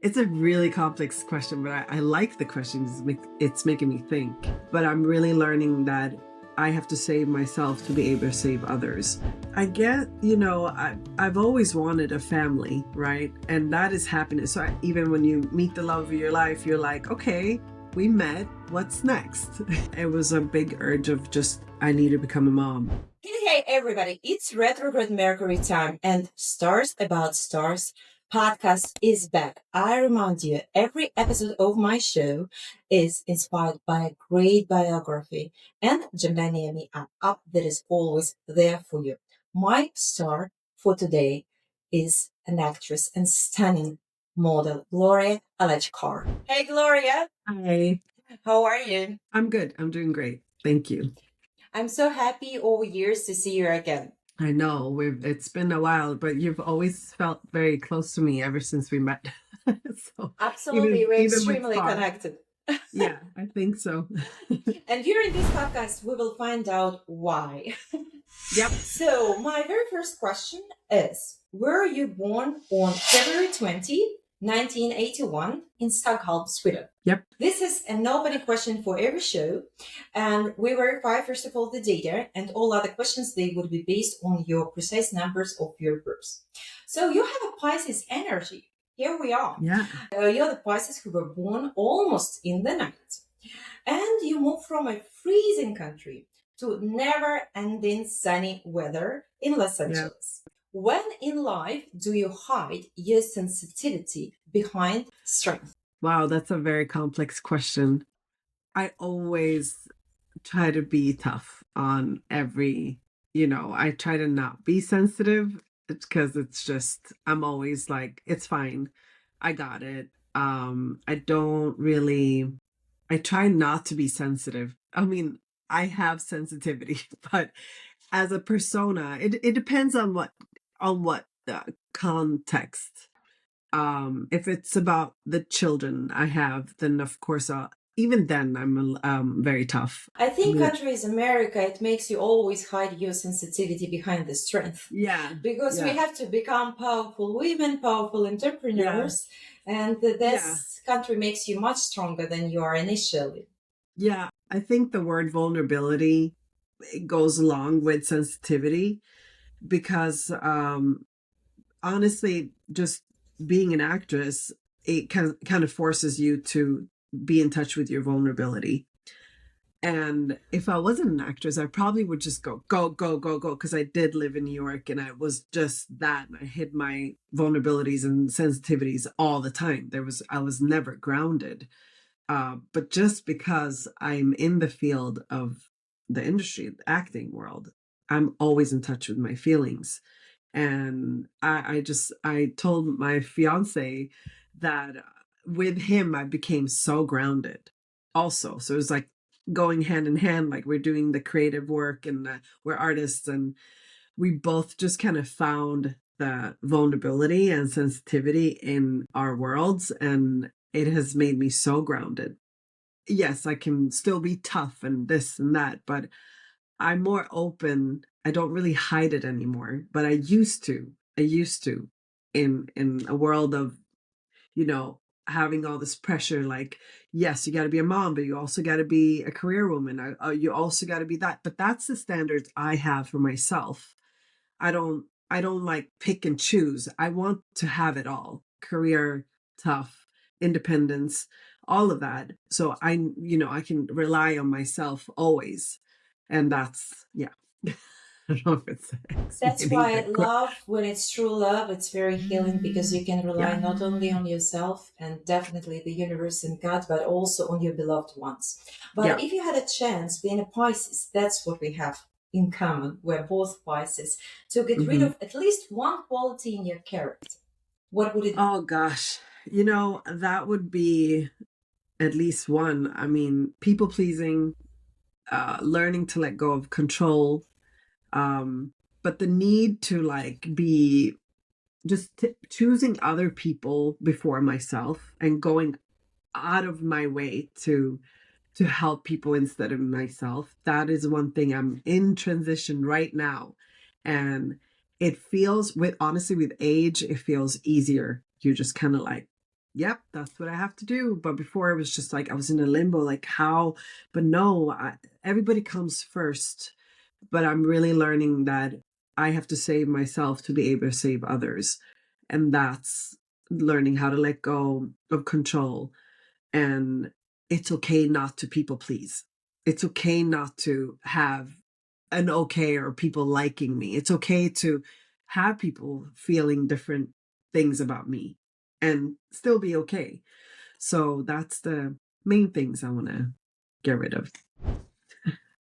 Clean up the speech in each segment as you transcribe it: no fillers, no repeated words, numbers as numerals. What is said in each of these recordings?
It's a really complex question, but I like the question. It's making me think. But I'm really learning that I have to save myself to be able to save others. I get, I've always wanted a family, right? And that is happiness. So even when you meet the love of your life, you're like, okay, we met. What's next? It was a big urge of just, I need to become a mom. Hey everybody, it's retrograde Mercury time and Stars About Stars podcast is back. I remind you, every episode of my show is inspired by a great biography and Gemini app that is always there for you. My star for today is an actress and stunning model, Gloria El-Achkar. Hey Gloria, Hi. how are you? I'm good. I'm doing great. Thank you. I'm so happy all years to see you again. I know it's been a while, but you've always felt very close to me ever since we met. So Absolutely, we're even with extremely far. connected. Yeah, I think so. And during this podcast, we will find out why. Yep. So, my very first question is: were you born on February 20, 1981, in Stockholm, Sweden? Yep. This is an opening question for every show, and we verify first of all the data, and all other questions they would be based on your precise numbers of your births. So you have a Pisces energy. Here we are. Yeah. You're the Pisces who were born almost in the night, and you move from a freezing country to never-ending sunny weather in Los Angeles. When in life do you hide your sensitivity behind strength? Wow, that's a very complex question. I always try to be tough on I try to not be sensitive because it's just, I'm always like, it's fine. I got it. I don't really, I try not to be sensitive. I mean, I have sensitivity, but as a persona, it depends on what context. If it's about the children I have, then of course, even then I'm very tough. I think Yeah. country is America. It makes you always hide your sensitivity behind the strength. Yeah. Because we Yeah. have to become powerful women, powerful entrepreneurs, and this country makes you much stronger than you are initially. Yeah. I think the word vulnerability, it goes along with sensitivity because honestly, just being an actress, it kind of forces you to be in touch with your vulnerability. And if I wasn't an actress, I probably would just go, go, go, go, go, because I did live in New York and I was just that. And I hid my vulnerabilities and sensitivities all the time. I was never grounded. But just because I'm in the field of the industry, the acting world, I'm always in touch with my feelings. And I told my fiance that with him, I became so grounded also. So it was like going hand in hand, like we're doing the creative work and we're artists, and we both just kind of found the vulnerability and sensitivity in our worlds. And it has made me so grounded. Yes, I can still be tough and this and that, but I'm more open. I don't really hide it anymore, but I used to. I used to in a world of, having all this pressure like, yes, you got to be a mom, but you also got to be a career woman. You also got to be that. But that's the standards I have for myself. I don't like pick and choose. I want to have it all. Career, tough, independence, all of that. So I can rely on myself always. And that's, yeah. I don't know if it's That's explaining why the question. love, when it's true love, it's very healing because you can rely Yeah. not only on yourself and definitely the universe and God, but also on your beloved ones. But Yeah. if you had a chance being a Pisces, that's what we have in common. We're both Pisces. To get rid Hmm. of at least one quality in your character, what would it be? Oh gosh. That would be at least one. I mean, people pleasing, learning to let go of control, but the need to like be just choosing other people before myself and going out of my way to help people instead of myself. That is one thing. I'm in transition right now, and it feels, with honestly, with age, it feels easier. You're just kind of like, yep, that's what I have to do. But before it was just like I was in a limbo, like how, but no, everybody comes first. But I'm really learning that I have to save myself to be able to save others. And that's learning how to let go of control. And it's okay not to people please. It's okay not to have an okay or people liking me. It's okay to have people feeling different things about me and still be okay. So that's the main things I want to get rid of.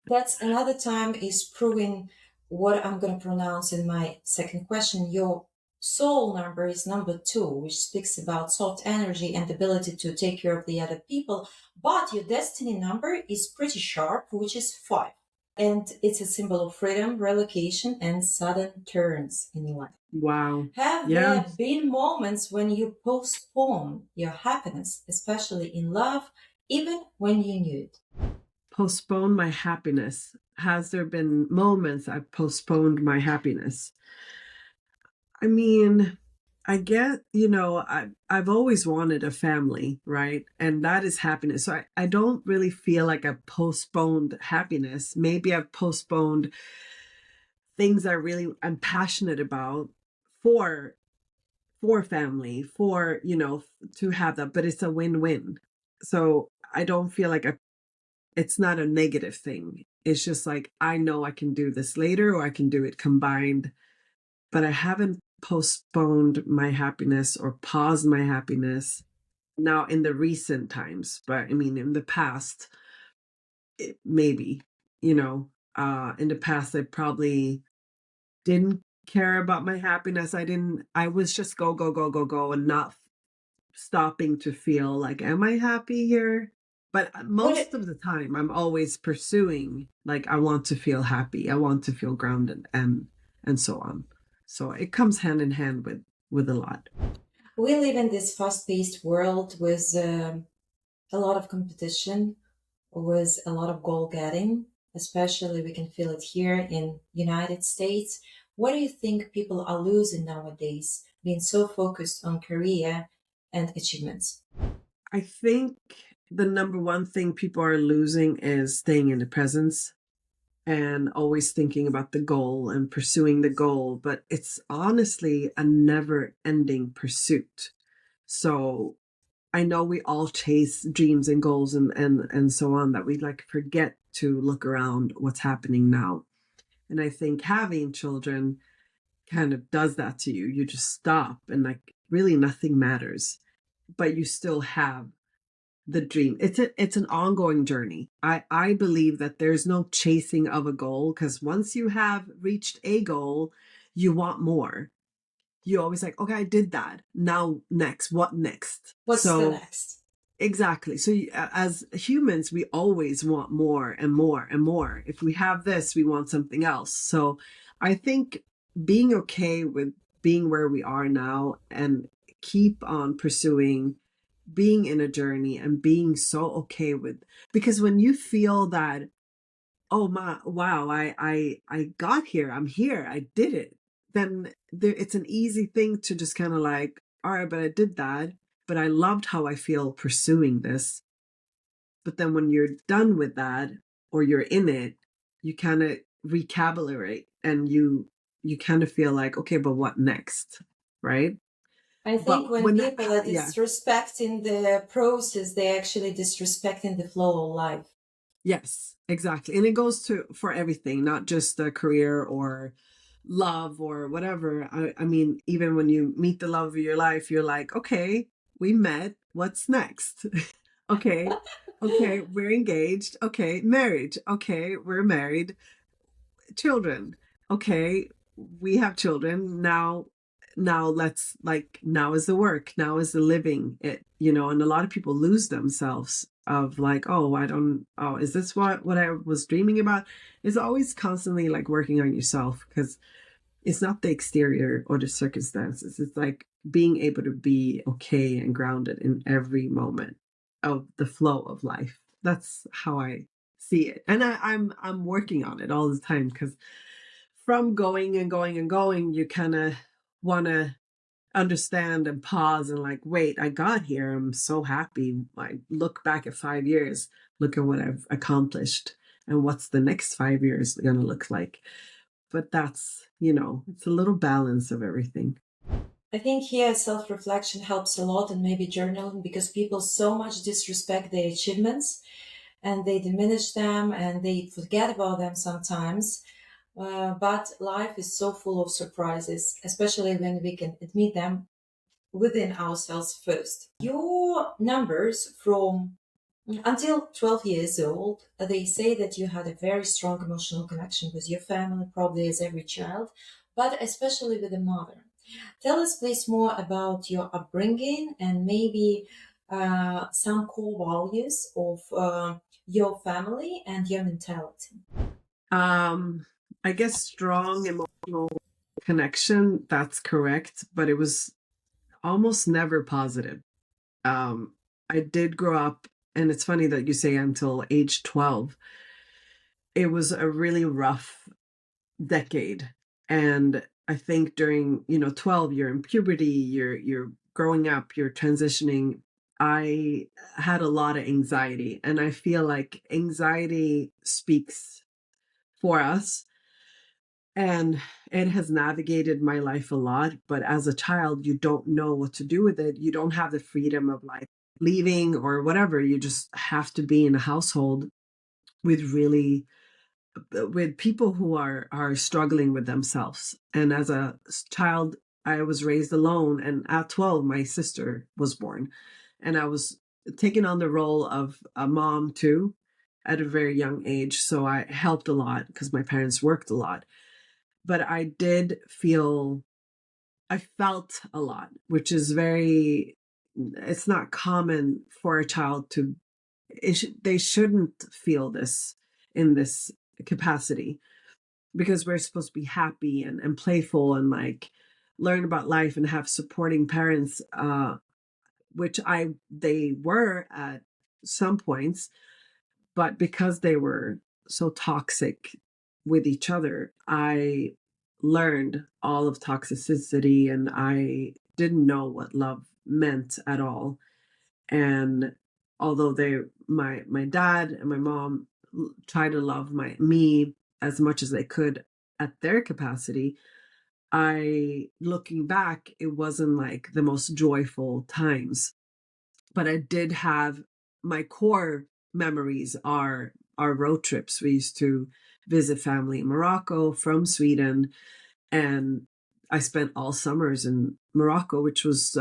That's another time is proving what I'm going to pronounce in my second question. Your soul number is number 2, which speaks about soft energy and ability to take care of the other people. But your destiny number is pretty sharp, which is 5. And it's a symbol of freedom, relocation, and sudden turns in life. Wow. Have Yeah. there been moments when you postpone your happiness, especially in love, even when you knew it? Postpone my happiness. Has there been moments I've postponed my happiness? I mean, I get, I've always wanted a family, right? And that is happiness. So I don't really feel like I've postponed happiness. Maybe I've postponed things I'm passionate about for family, for, to have that, but it's a win-win. So I don't feel like it's not a negative thing. It's just like I know I can do this later or I can do it combined, but I haven't postponed my happiness or paused my happiness now in the recent times. But I mean, in the past, maybe, in the past, I probably didn't care about my happiness. I was just go, go, go, go, go, and not stopping to feel like, am I happy here? But most What of the time, I'm always pursuing, like, I want to feel happy. I want to feel grounded and so on. So it comes hand in hand with a lot. We live in this fast-paced world with a lot of competition, with a lot of goal getting. Especially, we can feel it here in United States. What do you think people are losing nowadays, being so focused on career and achievements? I think the number one thing people are losing is staying in the presence and always thinking about the goal and pursuing the goal. But it's honestly a never ending pursuit. So I know we all chase dreams and goals and so on, that we like forget to look around what's happening now. And I think having children kind of does that to you. You just stop and like really nothing matters, but you still have the dream. It's an ongoing journey. I believe that there's no chasing of a goal, because once you have reached a goal, you want more. You always like, okay, I did that. Now next, what next? What's the So next? exactly. So as humans, we always want more and more and more. If we have this, we want something else. So I think being okay with being where we are now and keep on pursuing being in a journey and being so okay with, because when you feel that, oh my, wow, I got here, I'm here, I did it, then it's an easy thing to just kind of like, all right, but I did that, but I loved how I feel pursuing this. But then when you're done with that or you're in it, you kind of recalibrate and you kind of feel like, okay, but what next, right? I think But when when that, people are yeah. disrespecting the process, they're actually disrespecting the flow of life. Yes, exactly. And it goes to for everything, not just a career or love or whatever. I mean, even when you meet the love of your life, you're like, okay, we met. What's next? Okay. Okay, we're engaged. Okay, marriage. Okay, we're married. Children. Okay, we have children. Now let's like now is the work, now is the living it, and a lot of people lose themselves of like, oh, is this what I was dreaming about? It's always constantly like working on yourself, because it's not the exterior or the circumstances. It's like being able to be okay and grounded in every moment of the flow of life. That's how I see it. And I'm working on it all the time, because from going and going and going, you kind of want to understand and pause and like, wait, I got here. I'm so happy. I look back at 5 years, look at what I've accomplished and what's the next 5 years going to look like. But that's, it's a little balance of everything. I think here self reflection helps a lot, and maybe journaling, because people so much disrespect their achievements and they diminish them and they forget about them sometimes. But life is so full of surprises, especially when we can admit them within ourselves first. Your numbers from until 12 years old, they say that you had a very strong emotional connection with your family, probably as every child, but especially with the mother. Tell us, please, more about your upbringing and maybe some core values of your family and your mentality. I guess strong emotional connection, that's correct, but it was almost never positive. Um, I did grow up, and it's funny that you say until age 12. It was a really rough decade. And I think during, 12, you're in puberty, you're growing up, you're transitioning. I had a lot of anxiety, and I feel like anxiety speaks for us, and it has navigated my life a lot. But as a child, you don't know what to do with it. You don't have the freedom of like leaving or whatever. You just have to be in a household with really with people who are struggling with themselves. And as a child, I was raised alone, and at 12 my sister was born, and I was taking on the role of a mom too at a very young age. So I helped a lot because my parents worked a lot, but I felt a lot, which is it's not common for a child to, they shouldn't feel this in this capacity, because we're supposed to be happy and playful and like learn about life and have supporting parents, which they were at some points, but because they were so toxic with each other, I learned all of toxicity, and I didn't know what love meant at all. And although my dad and my mom tried to love me as much as they could at their capacity, I looking back, it wasn't like the most joyful times. But I did have my core memories are our road trips. We used to visit family in Morocco from Sweden, and I spent all summers in Morocco, which was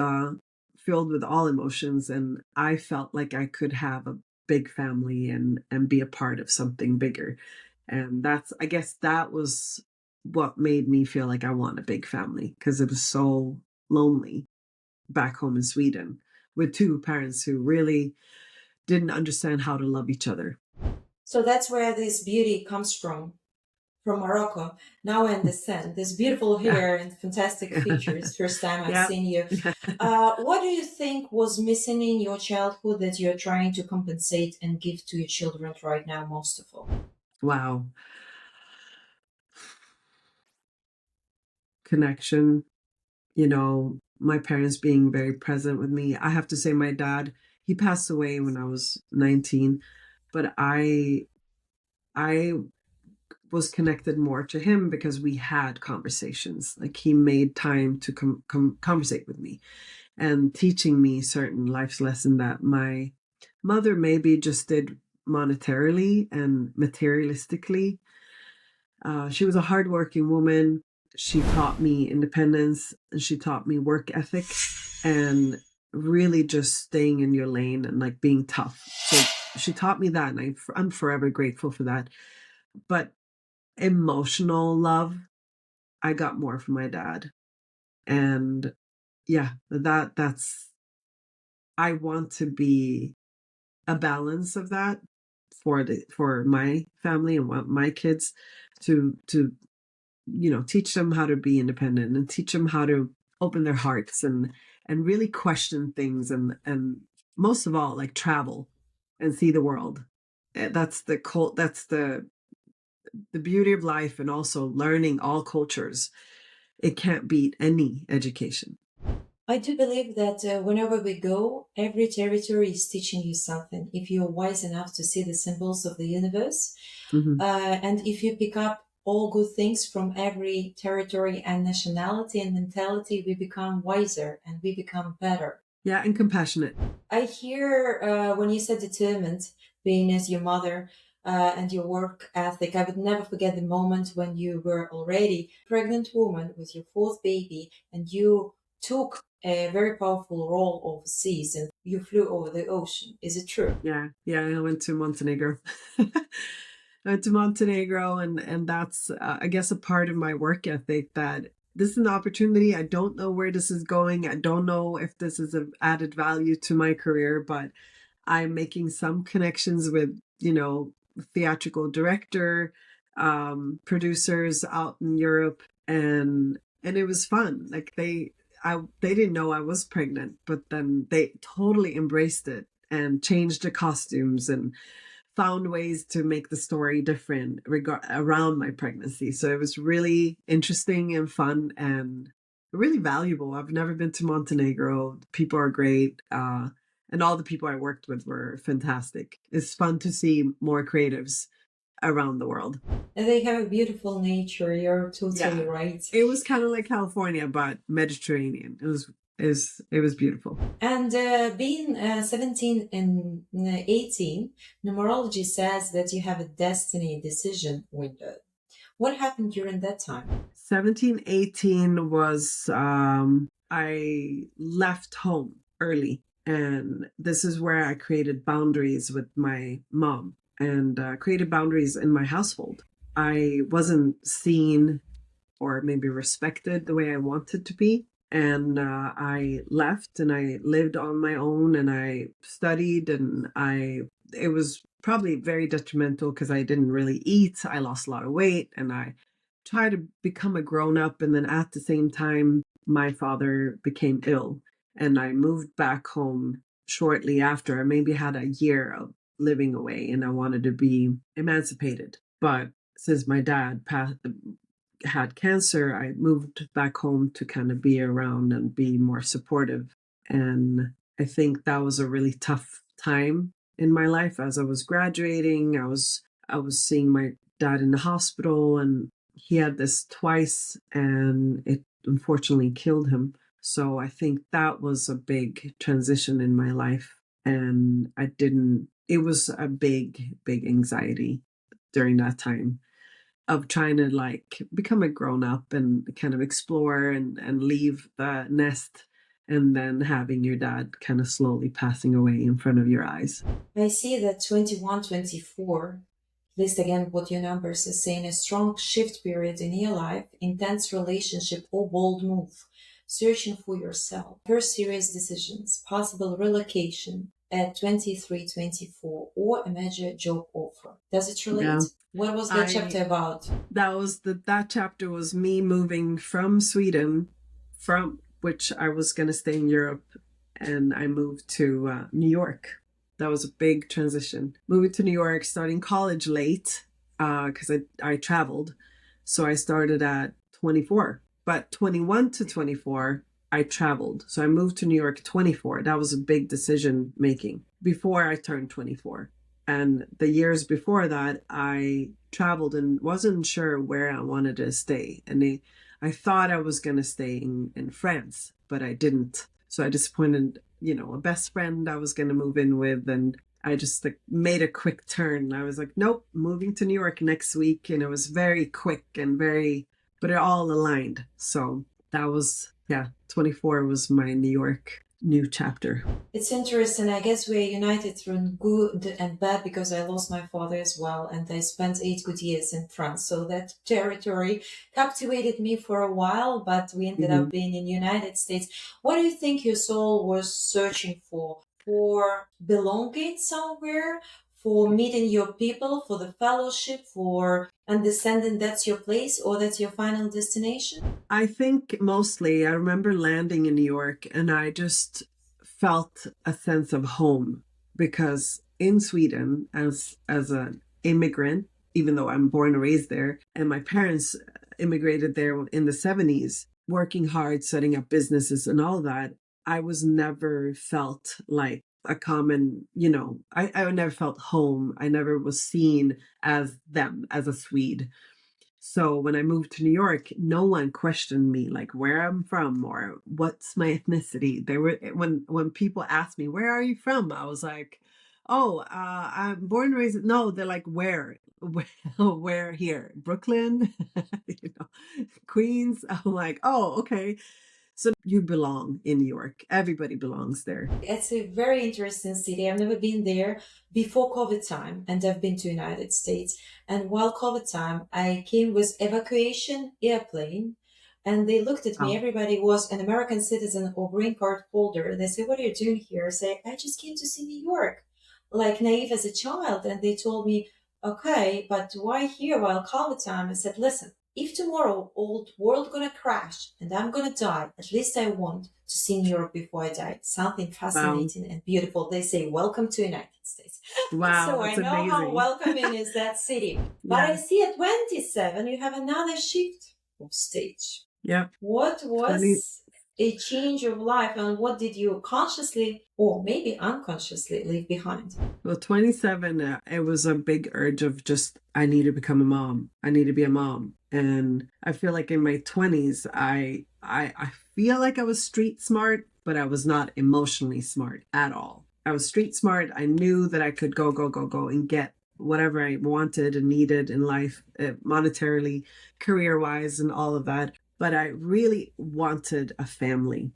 filled with all emotions. And I felt like I could have a big family and be a part of something bigger. And I guess that was what made me feel like I want a big family, because it was so lonely back home in Sweden with two parents who really didn't understand how to love each other. So that's where this beauty comes from Morocco. Now I understand this beautiful Yeah. hair and fantastic features. First time I've Yeah. seen you. What do you think was missing in your childhood that you're trying to compensate and give to your children right now, most of all? Wow. Connection, my parents being very present with me. I have to say, my dad, he passed away when I was 19, but I was connected more to him because we had conversations. Like, he made time to conversate with me and teaching me certain life's lesson that my mother maybe just did monetarily and materialistically. She was a hardworking woman. She taught me independence, and she taught me work ethic, and really just staying in your lane and like being tough. So she taught me that, and I'm forever grateful for that. But emotional love, I got more from my dad. And yeah, that's, I want to be a balance of that for my family and want my kids to teach them how to be independent and teach them how to open their hearts and really question things, and most of all, like, travel and see the world. That's the beauty of life, and also learning all cultures. It can't beat any education. I do believe that whenever we go, every territory is teaching you something. If you're wise enough to see the symbols of the universe, Hmm. and if you pick up all good things from every territory and nationality and mentality, we become wiser and we become better. Yeah, and compassionate. I hear when you said determined, being as your mother and your work ethic, I would never forget the moment when you were already a pregnant woman with your fourth baby and you took a very powerful role overseas and you flew over the ocean. Is it true? Yeah, yeah. I went to Montenegro. I went to Montenegro, and that's I guess a part of my work ethic that this is an opportunity. I don't know where this is going. I don't know if this is of added value to my career, but I'm making some connections with, theatrical director, producers out in Europe, and it was fun. Like they didn't know I was pregnant, but then they totally embraced it and changed the costumes and found ways to make the story different around my pregnancy. So it was really interesting and fun and really valuable. I've never been to Montenegro. People are great. And all the people I worked with were fantastic. It's fun to see more creatives around the world. And they have a beautiful nature. You're totally Yeah. right. It was kind of like California, but Mediterranean. It was beautiful. And being 17 and 18, numerology says that you have a destiny decision window. What happened during that time? 17, 18 was I left home early, and this is where I created boundaries with my mom and created boundaries in my household. I wasn't seen or maybe respected the way I wanted to be. And I left and I lived on my own and I studied, and it was probably very detrimental because I didn't really eat. I lost a lot of weight and I tried to become a grown up. And then at the same time, my father became ill and I moved back home shortly after. I maybe had a year of living away and I wanted to be emancipated. But since my dad had cancer, I moved back home to kind of be around and be more supportive. And I think that was a really tough time in my life as I was graduating. I was seeing my dad in the hospital, and he had this twice and it unfortunately killed him. So I think that was a big transition in my life, and it was a big big anxiety during that time of trying to like become a grown up and kind of explore and leave the nest, and then having your dad kind of slowly passing away in front of your eyes. I see that 21, 24, list again what your numbers are saying, a strong shift period in your life, intense relationship or bold move, searching for yourself, first serious decisions, possible relocation at 23, 24, or a major job offer. Does it Yeah. relate? What was that I chapter about? that chapter was me moving from Sweden, from which I was going to stay in Europe, and I moved to New York. That was a big transition. Moving to New York, starting college late, because I traveled. So I started at 24, but 21 to 24, I traveled. So I moved to New York 24. That was a big decision making before I turned 24. And the years before that, I traveled and wasn't sure where I wanted to stay. And I thought I was going to stay in France, but I didn't. So I disappointed, a best friend I was going to move in with. And I just like made a quick turn. I was like, nope, moving to New York next week. And it was very quick and but it all aligned. So that was, yeah, 24 was my New York new chapter. It's interesting. I guess we're united through good and bad because I lost my father as well, and I spent 8 good years in France. So that territory captivated me for a while, but we ended Mm-hmm. up being in the United States. What do you think your soul was searching for? For belonging somewhere? For meeting your people? For the fellowship? For understanding that's your place or that's your final destination? I think mostly I remember landing in New York and I just felt a sense of home because in Sweden as an immigrant, even though I'm born and raised there and my parents immigrated there in the 70s, working hard, setting up businesses and all that, I was never felt like a common, I never felt home. I never was seen as them, as a Swede. So when I moved to New York, no one questioned me like where I'm from or what's my ethnicity. They were when people asked me, "Where are you from?" I was like, "Oh, I'm born and raised." No, they're like, "Where?" Where here? Brooklyn, Queens. I'm like, "Oh, okay." So you belong in New York. Everybody belongs there. It's a very interesting city. I've never been there before COVID time, and I've been to United States. And while COVID time, I came with evacuation airplane, and they looked at me. Oh, Everybody was an American citizen or green card holder. And they said, "What are you doing here?" I say, "I just came to see New York," like naive as a child. And they told me, "Okay, but why here while COVID time?" I said, "Listen, if tomorrow old world gonna crash and I'm gonna die, at least I want to see New York before I die. Something wow. fascinating and beautiful." They say, "Welcome to United States." Wow, So I that's know how amazing. welcoming is that city. But I Yeah. see at 27 you have another shift of stage. Yep. What 20 was a change of life, and what did you consciously or maybe unconsciously leave behind? Well, 27, it was a big urge of just, I need to become a mom. I need to be a mom. And I feel like in my 20s, I feel like I was street smart, but I was not emotionally smart at all. I was street smart. I knew that I could go, go, go, go and get whatever I wanted and needed in life, monetarily, career wise, and all of that. But I really wanted a family,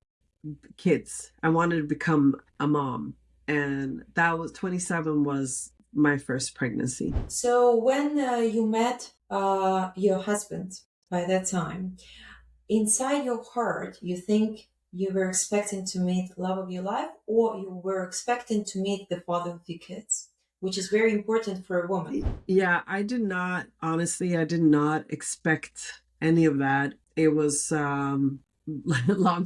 kids. I wanted to become a mom. And that was 27 was my first pregnancy. So when you met your husband by that time, inside your heart, you think you were expecting to meet the love of your life, or you were expecting to meet the father of your kids, which is very important for a woman. Yeah, I did not expect any of that. It was, long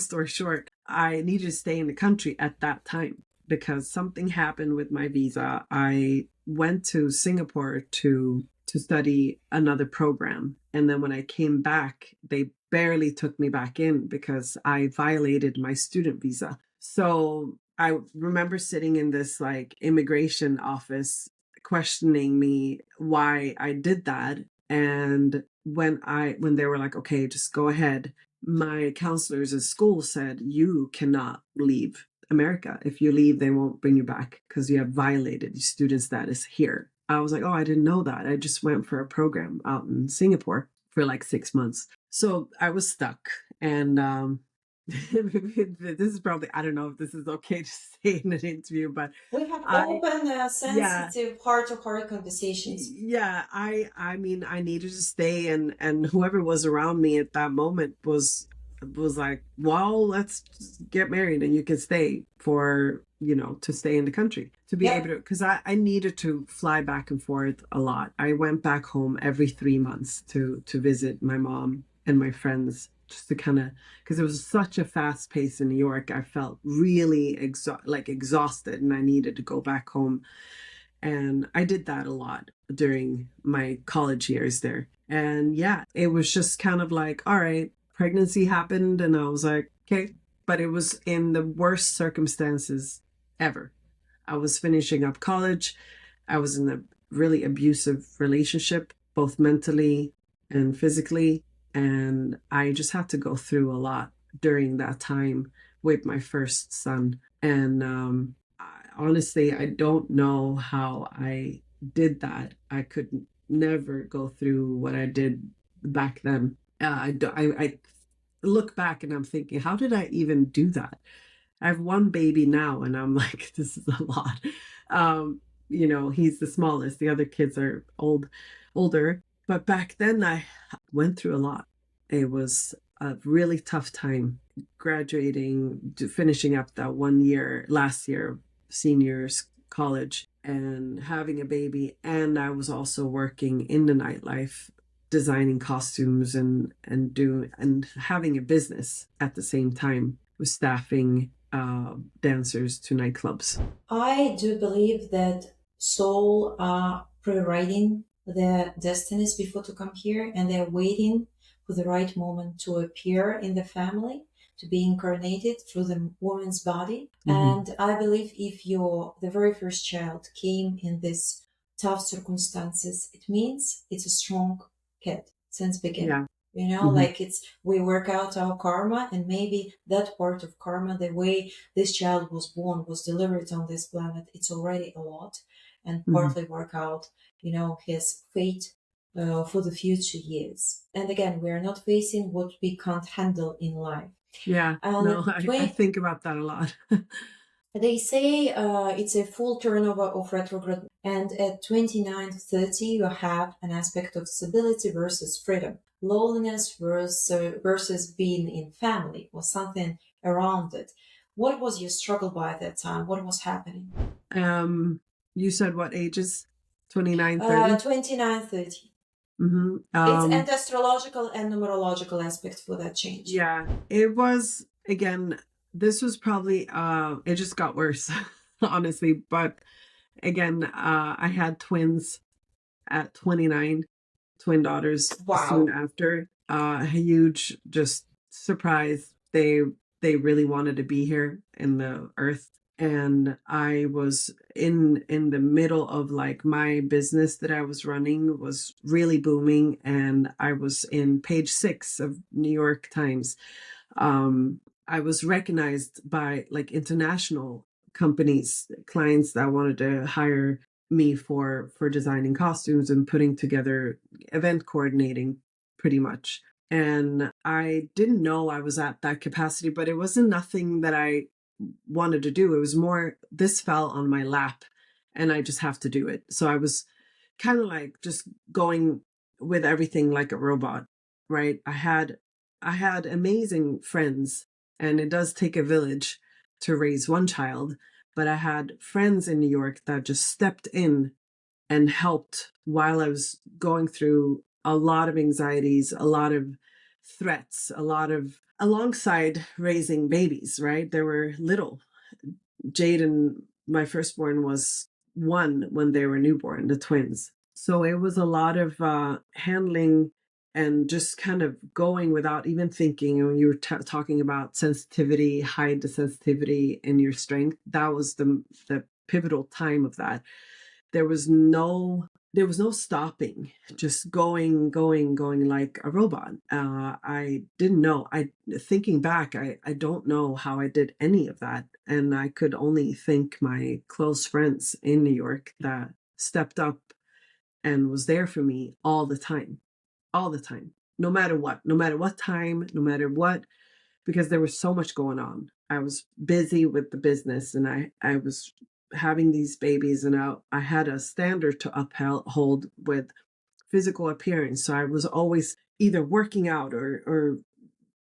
story short, I needed to stay in the country at that time because something happened with my visa. I went to Singapore to study another program. And then when I came back, they barely took me back in because I violated my student visa. So I remember sitting in this like immigration office questioning me why I did that. And when they were like, okay, just go ahead, my counselors at school said, you cannot leave America. If you leave, they won't bring you back because you have violated your student status here. I was like, oh, I didn't know that. I just went for a program out in Singapore for like 6 months. So I was stuck. And this is probably, I don't know if this is okay to say in an interview, but We have I, open, yeah, sensitive, heart-to-heart conversations. yeah, I mean, I needed to stay, and whoever was around me at that moment was like, well, let's just get married and you can stay for, to stay in the country, to be able Yep. to, because I needed to fly back and forth a lot. I went back home every 3 months to visit my mom and my friends, just to kind of, because it was such a fast pace in New York. I felt really exhausted, and I needed to go back home. And I did that a lot during my college years there. And yeah, it was just kind of like, all right, pregnancy happened. And I was like, okay. But it was in the worst circumstances ever. I was finishing up college. I was in a really abusive relationship, both mentally and physically. And I just had to go through a lot during that time with my first son. And honestly, I don't know how I did that. I could never go through what I did back then. I look back and I'm thinking, how did I even do that? I have one baby now, and I'm like, this is a lot. He's the smallest. The other kids are older. But back then, I went through a lot. It was a really tough time graduating, finishing up that 1 year, last year of seniors college, and having a baby. And I was also working in the nightlife, designing costumes and having a business at the same time with staffing dancers to nightclubs. I do believe that soul are pre-writing their destinies before to come here, and they're waiting for the right moment to appear in the family, to be incarnated through the woman's body. And I believe if the very first child came in this tough circumstances, it means it's a strong kid since beginning. Yeah. Like we work out our karma, and maybe that part of karma, the way this child was born, was delivered on this planet, it's already a lot, and partly work out, his fate for the future years. And again, we are not facing what we can't handle in life. Yeah. And No, I think about that a lot. they say it's a full turnover of retrograde, and at 29 to 30, you have an aspect of stability versus freedom, loneliness versus being in family or something around it. What was your struggle by that time? What was happening? You said what ages? 29, 30? 29, 30. Mm-hmm. It's an astrological and numerological aspect for that change. Yeah, it was, again, this was probably, it just got worse, honestly. But again, I had twins at 29, twin daughters soon Wow. after. A huge just surprise. They really wanted to be here in the earth. And I was in the middle of like my business that I was running was really booming, and I was in page 6 of New York Times. I was recognized by like international companies, clients that wanted to hire me for designing costumes and putting together event coordinating, pretty much. And I didn't know I was at that capacity, but it wasn't nothing that I wanted to do. It was more, this fell on my lap and I just have to do it. So I was kind of like just going with everything like a robot, right? I had amazing friends, and it does take a village to raise one child, but I had friends in New York that just stepped in and helped while I was going through a lot of anxieties, a lot of threats, a lot of alongside raising babies, right? They were little. Jaden, my firstborn, was 1 when they were newborn, the twins. So it was a lot of handling and just kind of going without even thinking. And when you were talking about sensitivity, hide the sensitivity in your strength, that was the pivotal time of that. There was no stopping, just going like a robot. I didn't know. Thinking back, I don't know how I did any of that. And I could only thank my close friends in New York that stepped up and was there for me all the time, no matter what time, no matter what, because there was so much going on. I was busy with the business, and I was having these babies, and I had a standard to uphold with physical appearance. So I was always either working out or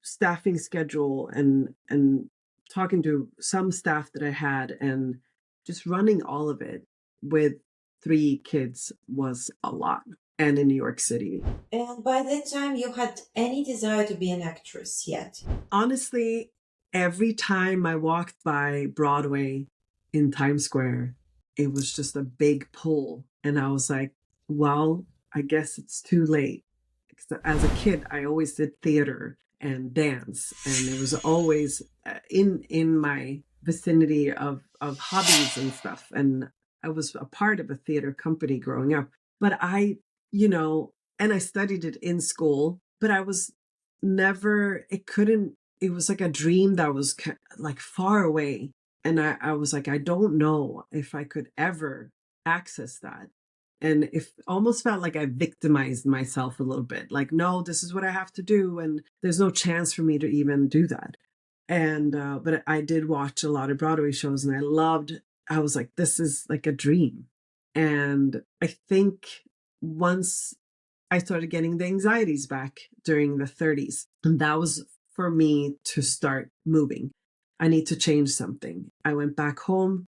staffing schedule and talking to some staff that I had, and just running all of it with 3 kids was a lot, and in New York City. And by that time, you had any desire to be an actress yet? Honestly, every time I walked by Broadway in Times Square, it was just a big pull. And I was like, well, I guess it's too late. As a kid, I always did theater and dance, and it was always in my vicinity of hobbies and stuff. And I was a part of a theater company growing up. But and I studied it in school, but I was never, it was like a dream that was like far away. And I was like, I don't know if I could ever access that. And it almost felt like I victimized myself a little bit. Like, no, this is what I have to do. And there's no chance for me to even do that. And, but I did watch a lot of Broadway shows, and I was like, this is like a dream. And I think once I started getting the anxieties back during the 30s. And that was for me to start moving. I need to change something. I went back home.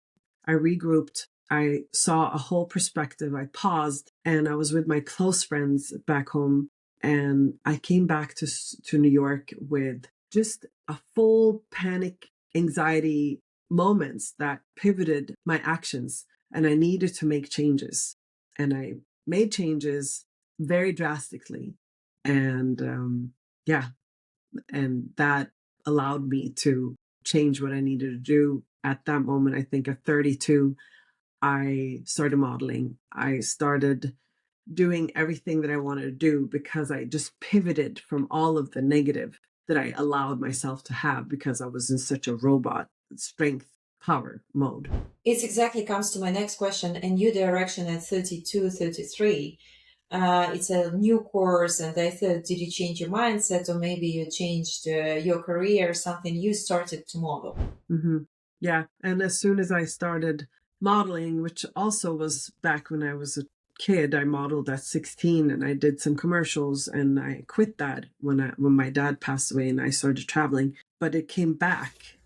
I regrouped. I saw a whole perspective. I paused, and I was with my close friends back home. And I came back to New York with just a full panic, anxiety moments that pivoted my actions. And I needed to make changes. And I made changes very drastically. And yeah, and that allowed me to change what I needed to do at that moment. I think at 32, I started modeling. I started doing everything that I wanted to do because I just pivoted from all of the negative that I allowed myself to have because I was in such a robot strength power mode. It exactly comes to my next question. A new direction at 32, 33. It's a new course, and I thought, did you change your mindset, or maybe you changed your career or something? You started to model. Mm-hmm. Yeah. And as soon as I started modeling, which also was back when I was a kid, I modeled at 16 and I did some commercials, and I quit that when my dad passed away and I started traveling. But it came back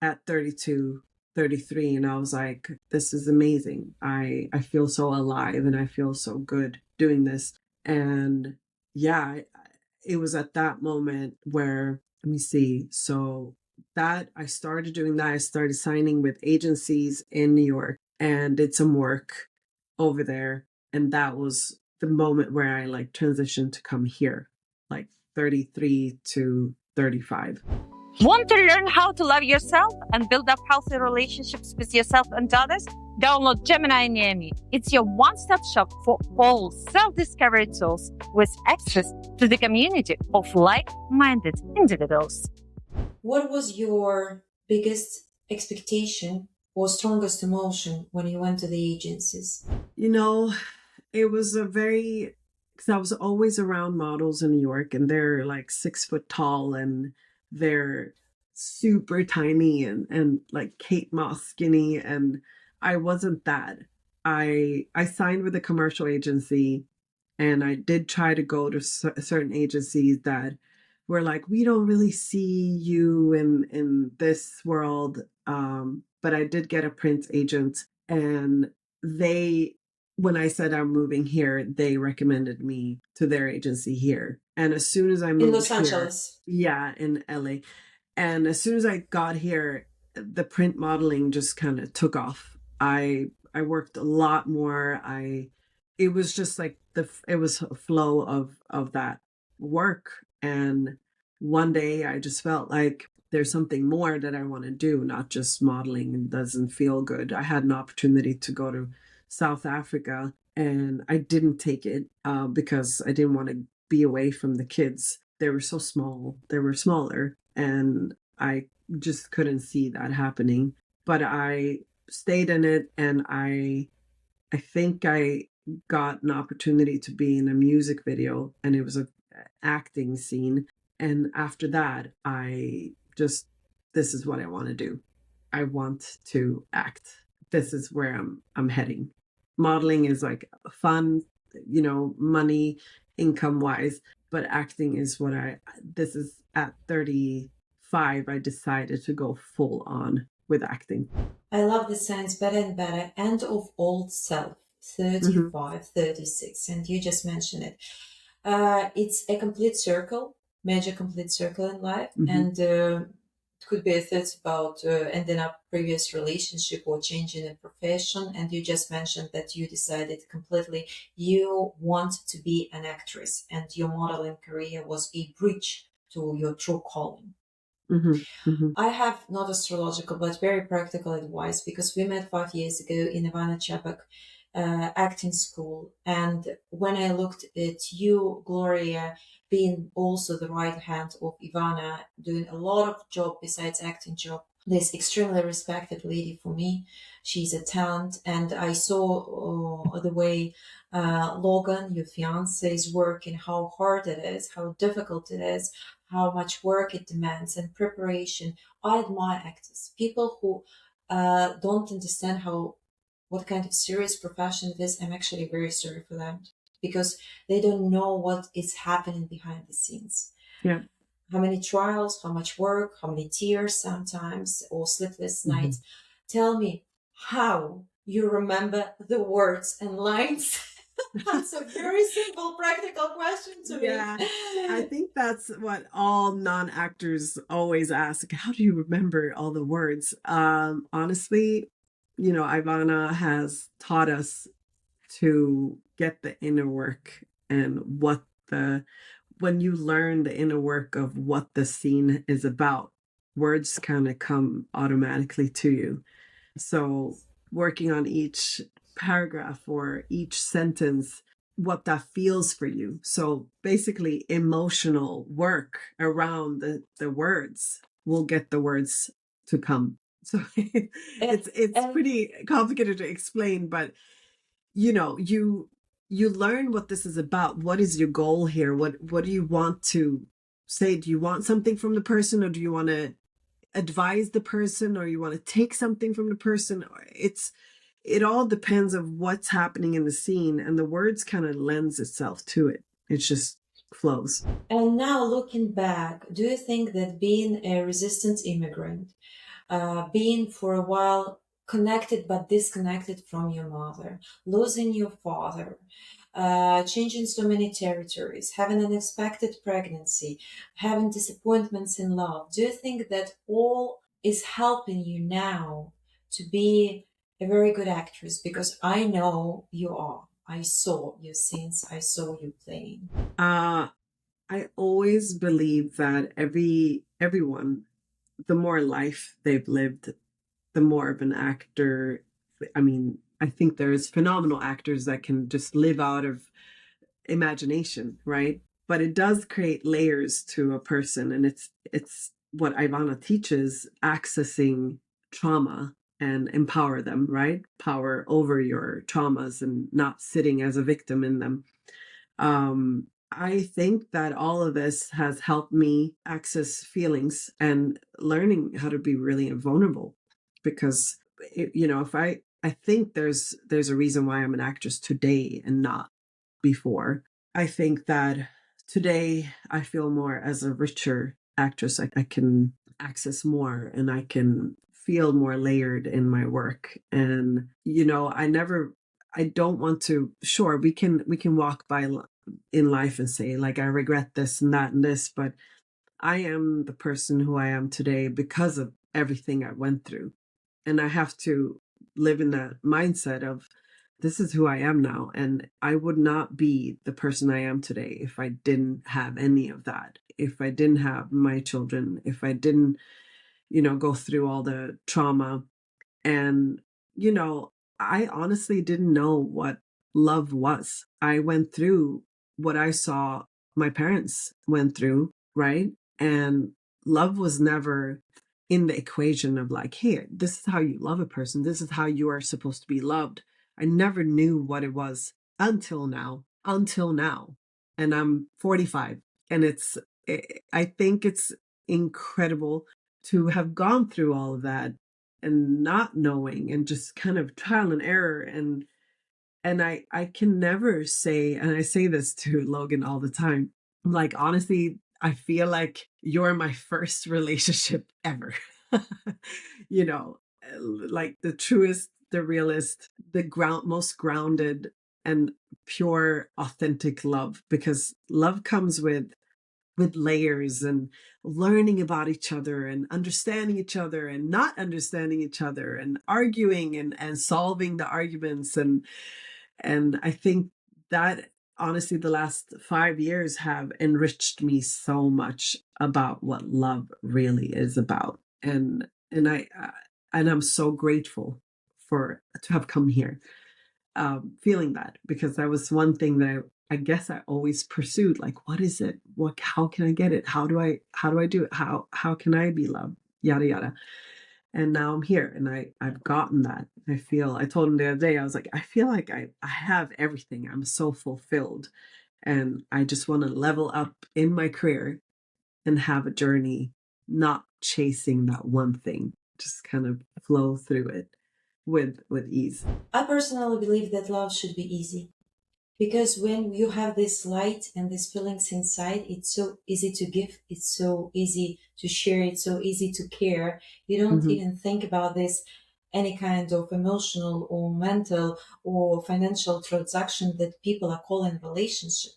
at 32, 33, and I was like, this is amazing. I feel so alive and I feel so good doing this. And yeah, it was at that moment where, let me see. So that I started doing that. I started signing with agencies in New York and did some work over there. And that was the moment where I like transitioned to come here, like 33 to 35. Want to learn how to love yourself and build up healthy relationships with yourself and others? Download Gemini Miami. It's your one-stop shop for all self-discovery tools with access to the community of like-minded individuals. What was your biggest expectation or strongest emotion when you went to the agencies? You know, it was because I was always around models in New York, and they're like 6 foot tall and they're super tiny and like Kate Moss skinny. And I wasn't that. I signed with a commercial agency, and I did try to go to certain agencies that were like, we don't really see you in this world. But I did get a print agent, and they when I said I'm moving here, they recommended me to their agency here. And as soon as I moved in Los here, Angeles? yeah, in LA. And as soon as I got here, the print modeling just kind of took off. I worked a lot more. I It was just like it was a flow of that work. And one day I just felt like there's something more that I want to do, not just modeling. It doesn't feel good. I had an opportunity to go to South Africa, and I didn't take it because I didn't want to be away from the kids. They were so small. They were smaller, and I just couldn't see that happening. But I stayed in it, and I think I got an opportunity to be in a music video, and it was a acting scene. And after that, I just this is what I want to do. I want to act. This is where I'm heading. Modeling is like fun, money, income wise, but acting is what this is at 35, I decided to go full on with acting. I love the signs better and better. End of old self, 35, 36. And you just mentioned it. It's a complete circle, major complete circle in life. Mm-hmm. And it could be a thought about ending up previous relationship or changing a profession. And you just mentioned that you decided completely you want to be an actress, and your modeling career was a bridge to your true calling. Mm-hmm. Mm-hmm. I have not astrological but very practical advice, because we met 5 years ago in Ivana Chapek acting school. And when I looked at you, Gloria, being also the right hand of Ivana, doing a lot of job besides acting job, this extremely respected lady for me. She's a talent, and I saw the way Logan, your fiance, is working, how hard it is, how difficult it is, how much work it demands and preparation. I admire actors, people who don't understand what kind of serious profession it is. I'm actually very sorry for them, because they don't know what is happening behind the scenes. Yeah. How many trials, how much work, how many tears sometimes, or sleepless Mm-hmm. nights. Tell me how you remember the words and lines. That's a very simple, practical question to Yeah, me. I think that's what all non-actors always ask. How do you remember all the words? Honestly, Ivana has taught us to get the inner work and when you learn the inner work of what the scene is about, words kind of come automatically to you. So working on each paragraph or each sentence, what that feels for you. So basically emotional work around the words will get the words to come. So it's And pretty complicated to explain, but you know, you learn what this is about. What is your goal here? What do you want to say? Do you want something from the person, or do you want to advise the person, or you want to take something from the person? It all depends of what's happening in the scene, and the words kind of lends itself to it. It just flows. and now looking back, do you think that being a resistant immigrant, being for a while connected but disconnected from your mother, losing your father, changing so many territories, having an unexpected pregnancy, having disappointments in love, do you think that all is helping you now to be a very good actress? Because I know you are. I saw your scenes, I saw you playing. uh I always believe that everyone, the more life they've lived, the more of an actor. I mean, I think there's phenomenal actors that can just live out of imagination, right? But it does create layers to a person, and it's what Ivana teaches: accessing trauma and empower them, right? Power over your traumas and not sitting as a victim in them. I think that all of this has helped me access feelings and learning how to be really vulnerable, because if I think there's a reason why I'm an actress today and not before. I think that today I feel more as a richer actress. I can access more, and I can feel more layered in my work. And I don't want to. Sure, we can walk by in life and say, like, I regret this and that and this, but I am the person who I am today because of everything I went through. And I have to live in that mindset of, this is who I am now. And I would not be the person I am today if I didn't have any of that. If I didn't have my children, if I didn't, go through all the trauma. And, you know, I honestly didn't know what love was. I went through what I saw my parents went through, right? And love was never in the equation of, like, hey, this is how you love a person. This is how you are supposed to be loved. I never knew what it was until now, until now. And I'm 45. And I think it's incredible to have gone through all of that and not knowing, and just kind of trial and error. And I can never say, and I say this to Logan all the time, like, honestly, I feel like you're my first relationship ever. you know like the truest, the realest, the most grounded and pure, authentic love, because love comes with layers and learning about each other and understanding each other and not understanding each other and arguing and solving the arguments. And I think that, honestly, the last 5 years have enriched me so much about what love really is about. And I'm so grateful for to have come here, feeling that, because that was one thing that I guess I always pursued. Like, what is it? How can I get it? How do I do it? How can I be loved? Yada yada. And now I'm here, and I've gotten that. I told him the other day, I was like, I feel like I have everything. I'm so fulfilled, and I just want to level up in my career and have a journey, not chasing that one thing, just kind of flow through it with ease. I personally believe that love should be easy. Because when you have this light and these feelings inside, it's so easy to give, it's so easy to share, it's so easy to care. You don't Hmm. even think about this, any kind of emotional or mental or financial transaction that people are calling relationship.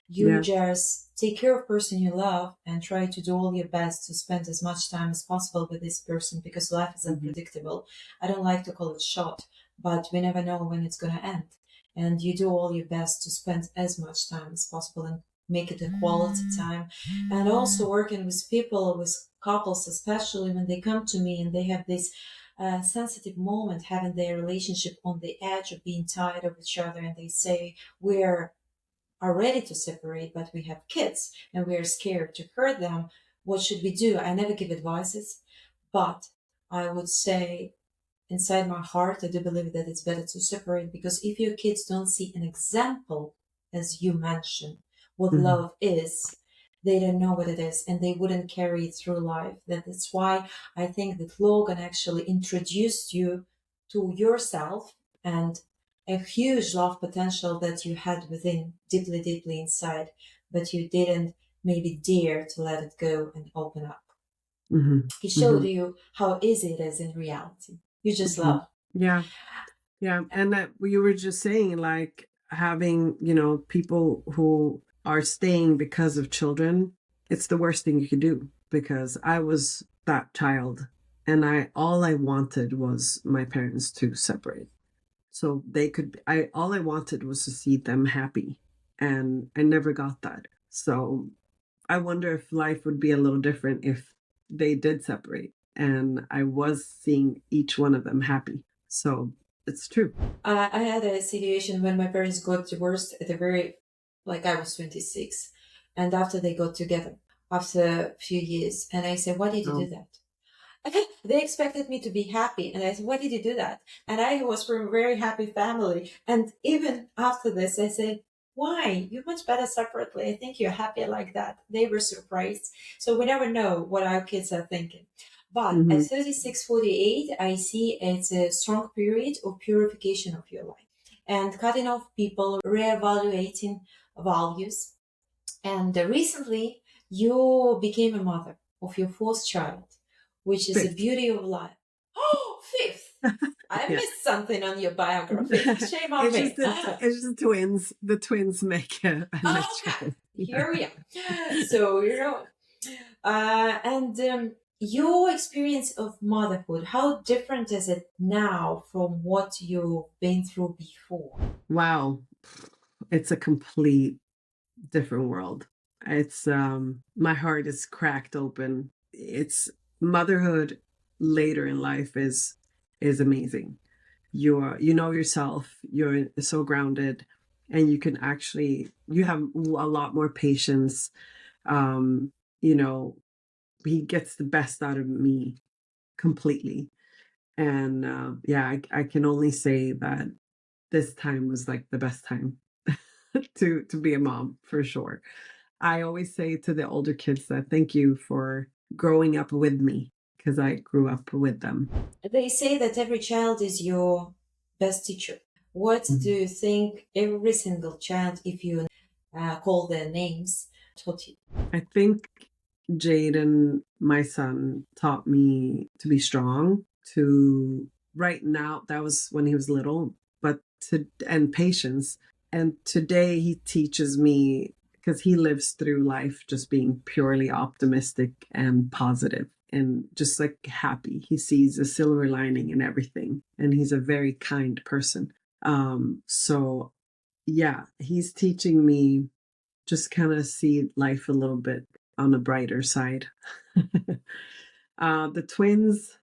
You Yeah. just take care of person you love and try to do all your best to spend as much time as possible with this person, because life is Hmm. unpredictable. I don't like to call it short, but we never know when it's going to end, and you do all your best to spend as much time as possible and make it a quality time. And also working with people, with couples, especially when they come to me and they have this sensitive moment, having their relationship on the edge of being tired of each other, and they say, we're are ready to separate, but we have kids and we're scared to hurt them. What should we do? I never give advices, but I would say inside my heart, I do believe that it's better to separate, because if your kids don't see an example, as you mentioned, what Mhm. love is, they don't know what it is and they wouldn't carry it through life. That's why I think that Logan actually introduced you to yourself and a huge love potential that you had within, deeply, deeply inside, but you didn't maybe dare to let it go and open up. Mhm. He showed Mhm. you how easy it is in reality. You just Mhm. love. Yeah. Yeah. And that you were just saying, like having, people who are staying because of children, it's the worst thing you could do, because I was that child and all I wanted was my parents to separate. So they could, all I wanted was to see them happy, and I never got that. So I wonder if life would be a little different if they did separate and I was seeing each one of them happy. So it's true. I had a situation when my parents got divorced at the very, like I was 26. And after they got together, after a few years, and I said, why did you do Oh. that? They expected me to be happy. And I said, why did you do that? And I was from a very happy family. And even after this, I said, why? You're much better separately. I think you're happier like that. They were surprised. So we never know what our kids are thinking. But Mm-hmm. at 36, 48, I see it's a strong period of purification of your life and cutting off people, reevaluating values. And recently, you became a mother of your fourth child, which is the Fifth. beauty of life. Oh, fifth! I Yeah. missed something on your biography. Shame on It's me. it's just twins. The twins make a Okay, child. here we are. So, and your experience of motherhood, how different is it now from what you've been through before? Wow. It's a complete different world. It's my heart is cracked open. It's motherhood later in life is amazing. You know yourself, you're so grounded, and you have a lot more patience. Um, you know, he gets the best out of me completely. And yeah, I can only say that this time was like the best time to be a mom for sure. I always say to the older kids that thank you for growing up with me, because I grew up with them. They say that every child is your best teacher. What do you think every single child, if you call their names, taught you? I think Jaden, my son, taught me to be strong, to right now, that was when he was little, but and patience. And today he teaches me, because he lives through life just being purely optimistic and positive and just like happy. He sees a silver lining in everything, and he's a very kind person. So yeah, he's teaching me just kind of see life a little bit on the brighter side. The twins,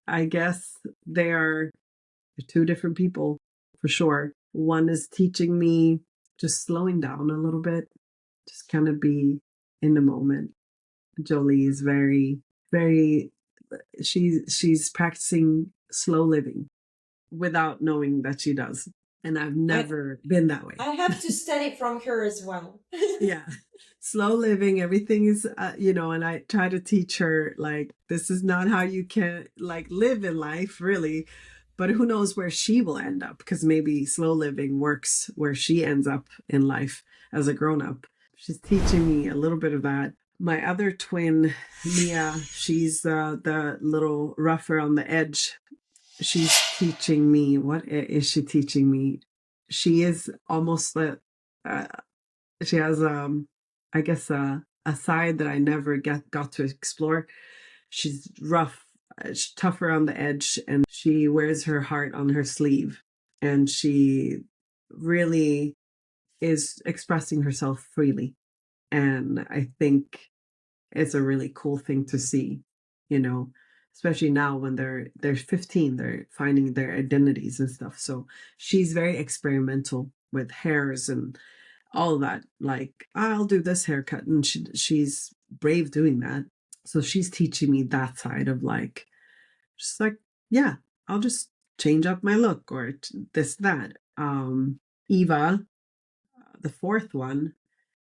I guess they're two different people for sure. One is teaching me just slowing down a little bit, just kind of be in the moment. Jolie is very, very, she's practicing slow living without knowing that she does. And I've I, never been that way. I have to study from her as well. Yeah. Slow living, everything is, and I try to teach her, like, this is not how you can, like, live in life, really. But who knows where she will end up? Because maybe slow living works where she ends up in life as a grown up. She's teaching me a little bit of that. My other twin, Mia, she's the little rougher on the edge. She's teaching me. What is she teaching me? She is almost uh, she has I guess a side that I never got to explore. She's rough, she's tougher on the edge, and she wears her heart on her sleeve, and she really is expressing herself freely. And I think it's a really cool thing to see, you know, especially now when they're 15, they're finding their identities and stuff. So she's very experimental with hairs and all of that. Like, I'll do this haircut, and she's brave doing that. So she's teaching me that side of like, just like, yeah, I'll just change up my look or this that. Eva, the fourth one,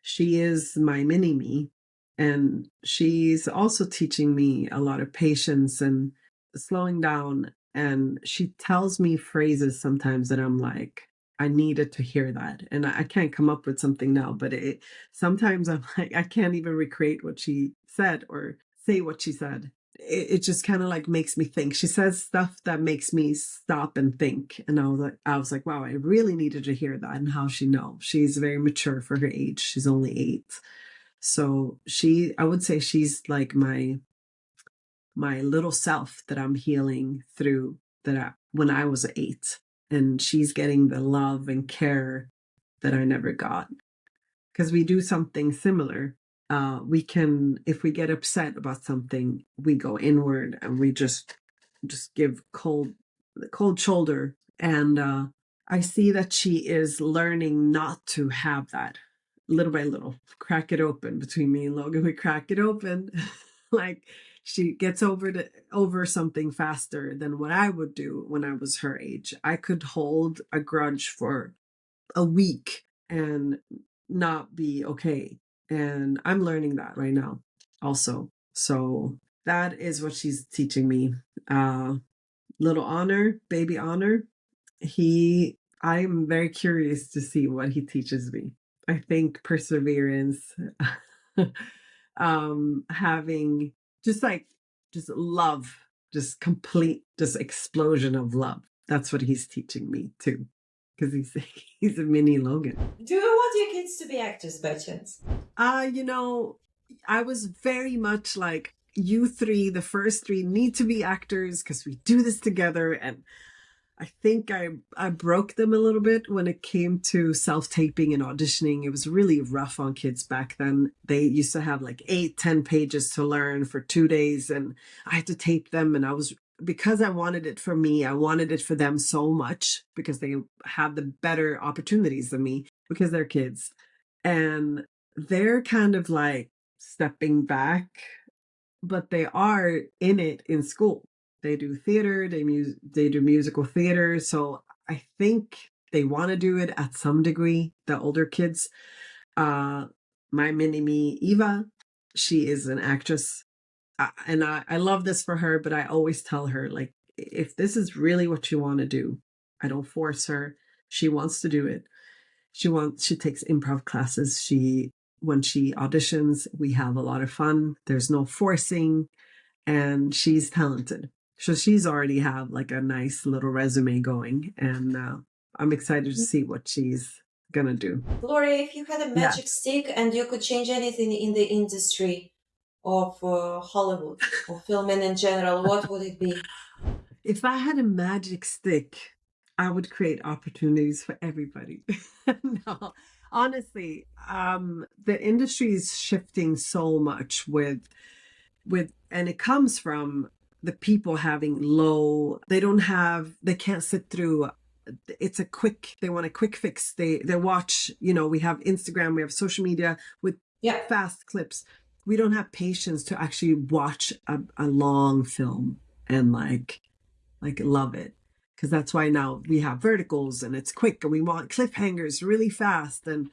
she is my mini me, and she's also teaching me a lot of patience and slowing down. And she tells me phrases sometimes that I'm like, I needed to hear that, and I can't come up with something now, but it sometimes I'm like, I can't even recreate what she said or say what she said. It just kind of like makes me think. She says stuff that makes me stop and think. And I was like, wow, I really needed to hear that. And how she know? She's very mature for her age. She's only 8. So I would say she's like my little self that I'm healing through when I was 8. And she's getting the love and care that I never got. Because we do something similar. We can, if we get upset about something, we go inward and we just give cold shoulder. And I see that she is learning not to have that. Little by little, crack it open. Between me and Logan, we crack it open. Like, she gets over something faster than what I would do when I was her age. I could hold a grudge for a week and not be okay. And I'm learning that right now also. So that is what she's teaching me. Little Honor, baby Honor, I'm very curious to see what he teaches me. I think perseverance, having just love, just complete, just explosion of love. That's what he's teaching me too, because he's a mini Logan. Do you want your kids to be actors by chance? I was very much like, you three, the first three, need to be actors because we do this together. And I think I broke them a little bit when it came to self-taping and auditioning. It was really rough on kids back then. They used to have like 8-10 pages to learn for 2 days, and I had to tape them. And because I wanted it for me, I wanted it for them so much because they have the better opportunities than me because they're kids. And they're kind of like stepping back, but they are in it in school. They do theater, they do musical theater. So I think they want to do it at some degree, the older kids. My mini me, Eva, she is an actress. And I love this for her, but I always tell her, like, if this is really what you want to do, I don't force her. She wants to do it. She takes improv classes. When she auditions, we have a lot of fun. There's no forcing, and she's talented. So she's already have like a nice little resume going, and I'm excited to see what she's gonna do. Gloria, if you had a magic stick and you could change anything in the industry of Hollywood or filming in general, what would it be? If I had a magic stick, I would create opportunities for everybody. No, honestly, the industry is shifting so much and it comes from the people having they can't sit through. They want a quick fix. They watch, we have Instagram, we have social media with fast clips. We don't have patience to actually watch a long film and like love it. Because that's why now we have verticals and it's quick and we want cliffhangers really fast. And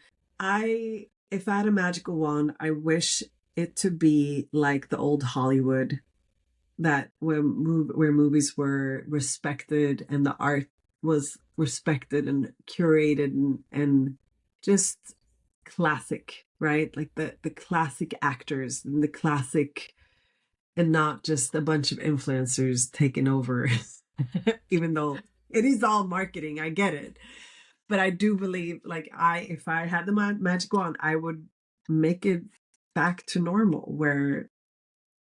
if I had a magical wand, I wish it to be like the old Hollywood, that where movies were respected and the art was respected and curated and just classic, right? Like the classic actors and the classic, and not just a bunch of influencers taking over. Even though it is all marketing, I get it. But I do believe, like, if I had the magic wand, I would make it back to normal, where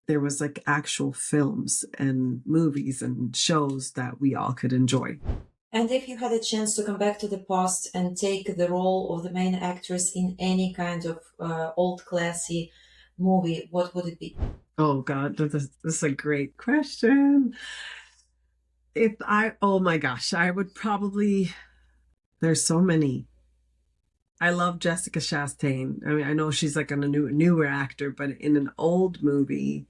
there was like actual films and movies and shows that we all could enjoy. And if you had a chance to come back to the past and take the role of the main actress in any kind of old classy movie, what would it be? Oh God, this is a great question. Oh my gosh, I would probably, there's so many. I love Jessica Chastain. I mean, I know she's like a newer actor, but in an old movie,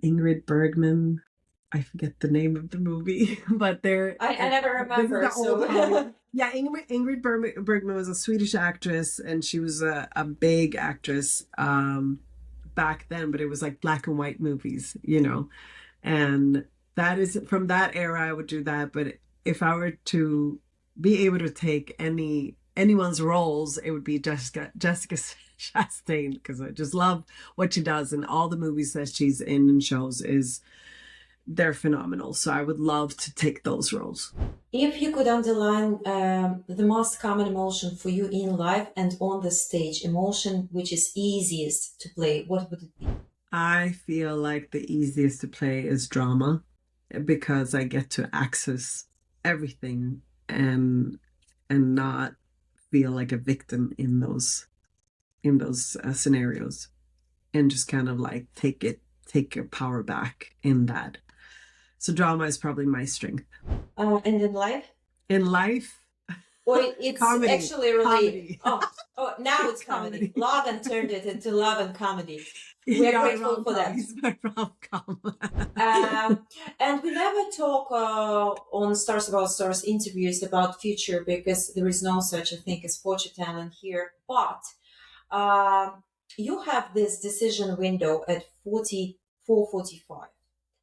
Ingrid Bergman. I forget the name of the movie, but I never remember. This is the old Hollywood. So Yeah, Ingrid Bergman was a Swedish actress, and she was a big actress back then. But it was like black and white movies, and that is from that era. I would do that. But if I were to be able to take anyone's roles, it would be Jessica Chastain, because I just love what she does, and all the movies that she's in and shows they're phenomenal. So I would love to take those roles. if you could underline the most common emotion for you in life and on the stage, emotion which is easiest to play, what would it be? I feel like the easiest to play is drama, because I get to access everything and not feel like a victim in those scenarios, and just kind of like take your power back in that. So drama is probably my strength. And in life? In life, Or it's comedy, actually really comedy. oh now it's comedy. Comedy. Logan turned it into love and comedy. We are grateful for that. He's my rom-com. And we never talk on Stars About Stars interviews about future, because there is no such a thing as fortune telling here. But you have this decision window at 44, 45.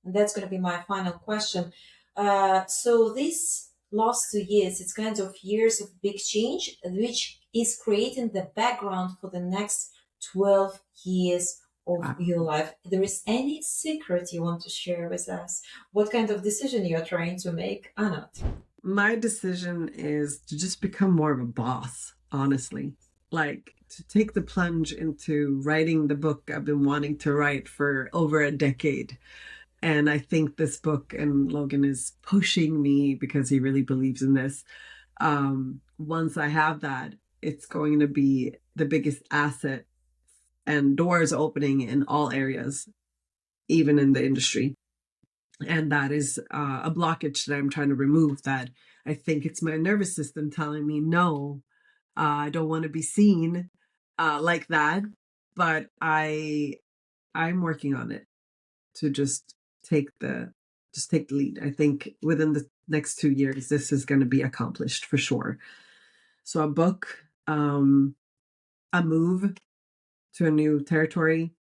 And that's going to be my final question. So these last 2 years, it's kind of years of big change, which is creating the background for the next 12 years of your life. There is any secret you want to share with us? What kind of decision you're trying to make, Anat? My decision is to just become more of a boss, honestly. Like, to take the plunge into writing the book I've been wanting to write for over a decade. And I think this book, and Logan is pushing me because he really believes in this. Once I have that, it's going to be the biggest asset and doors opening in all areas, even in the industry. And that is a blockage that I'm trying to remove. That I think it's my nervous system telling me, no, I don't want to be seen like that. But I'm working on it to just take the lead. I think within the next 2 years, this is going to be accomplished for sure. So a book, a move to a new territory,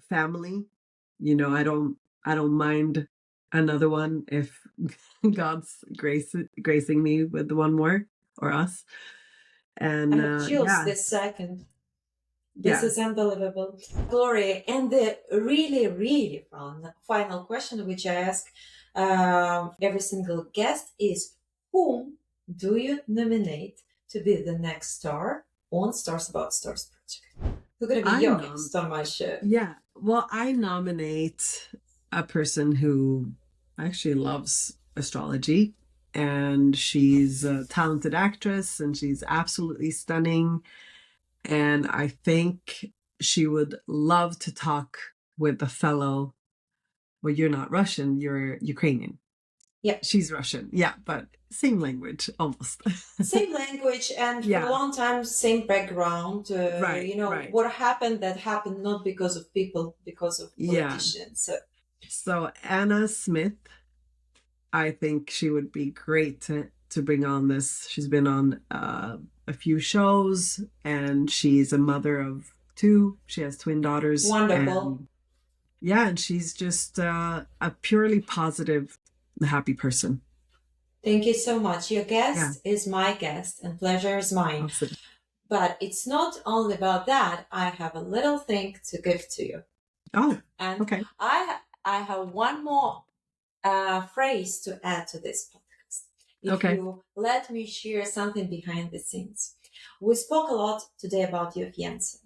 family. I don't mind another one if God's gracing me with one more, or us. And I have chills yeah. this second. This is unbelievable. Gloria, and the really, really fun final question, which I ask every single guest, is whom do you nominate to be the next star on Stars About Stars project? Who's going to be your guest on my show? Yeah. Well, I nominate a person who actually loves astrology, and she's a talented actress, and she's absolutely stunning. And I think she would love to talk with a fellow. Well, you're not Russian, you're Ukrainian. Yeah. She's Russian. Yeah, but same language, almost. Same language, and for a long time, same background. Right. What happened, that happened not because of people, because of politicians. So Anna Smith, I think she would be great to bring on this. She's been on a few shows, and she's a mother of 2. She has twin daughters. Wonderful. And she's just a purely positive, happy person. Thank you so much. Your guest is my guest, and pleasure is mine. Awesome. But it's not only about that. I have a little thing to give to you. Oh, and okay. I have one more phrase to add to this podcast. If you let me share something behind the scenes. We spoke a lot today about your fiancé.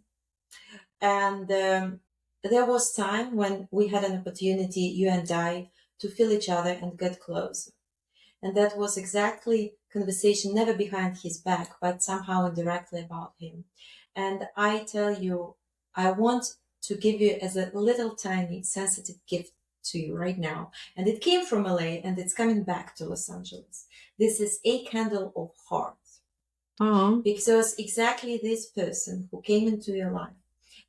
And there was time when we had an opportunity, you and I, to feel each other and get closer. And that was exactly conversation, never behind his back, but somehow indirectly about him. And I tell you, I want to give you as a little tiny sensitive gift to you right now. And it came from LA and it's coming back to Los Angeles. This is a candle of heart. Oh, Because exactly this person who came into your life,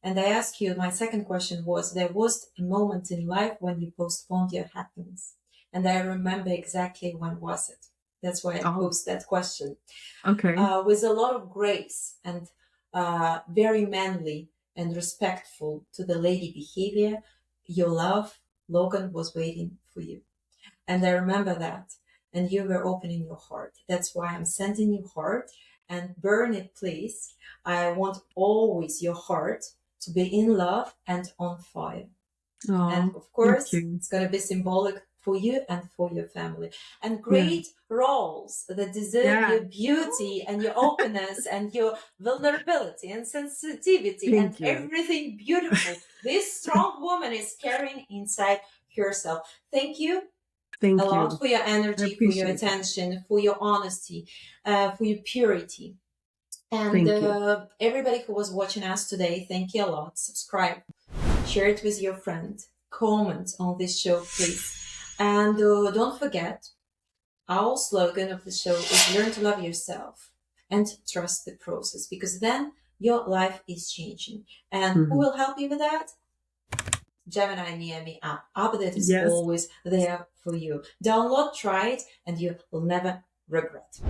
and I ask you, my second question was, there was a moment in life when you postponed your happiness. And I remember exactly when was it. That's why I posed that question. okay. With a lot of grace and very manly and respectful to the lady behavior, your love, Logan, was waiting for you. And I remember that. And you were opening your heart. That's why I'm sending you heart. And burn it, please. I want always your heart to be in love and on fire. Oh, and of course, it's going to be symbolic for you and for your family. And great roles that deserve your beauty and your openness and your vulnerability and sensitivity and everything beautiful this strong woman is carrying inside herself. Thank you. Thank a you. lot for your energy, for your attention, for your honesty, for your purity. And everybody who was watching us today, thank you a lot. Subscribe, share it with your friend, comment on this show, please. And don't forget, our slogan of the show is learn to love yourself and trust the process, because then your life is changing. And who will help you with that? Gemini Near Me app that is always there for you. Download, try it, and you will never regret.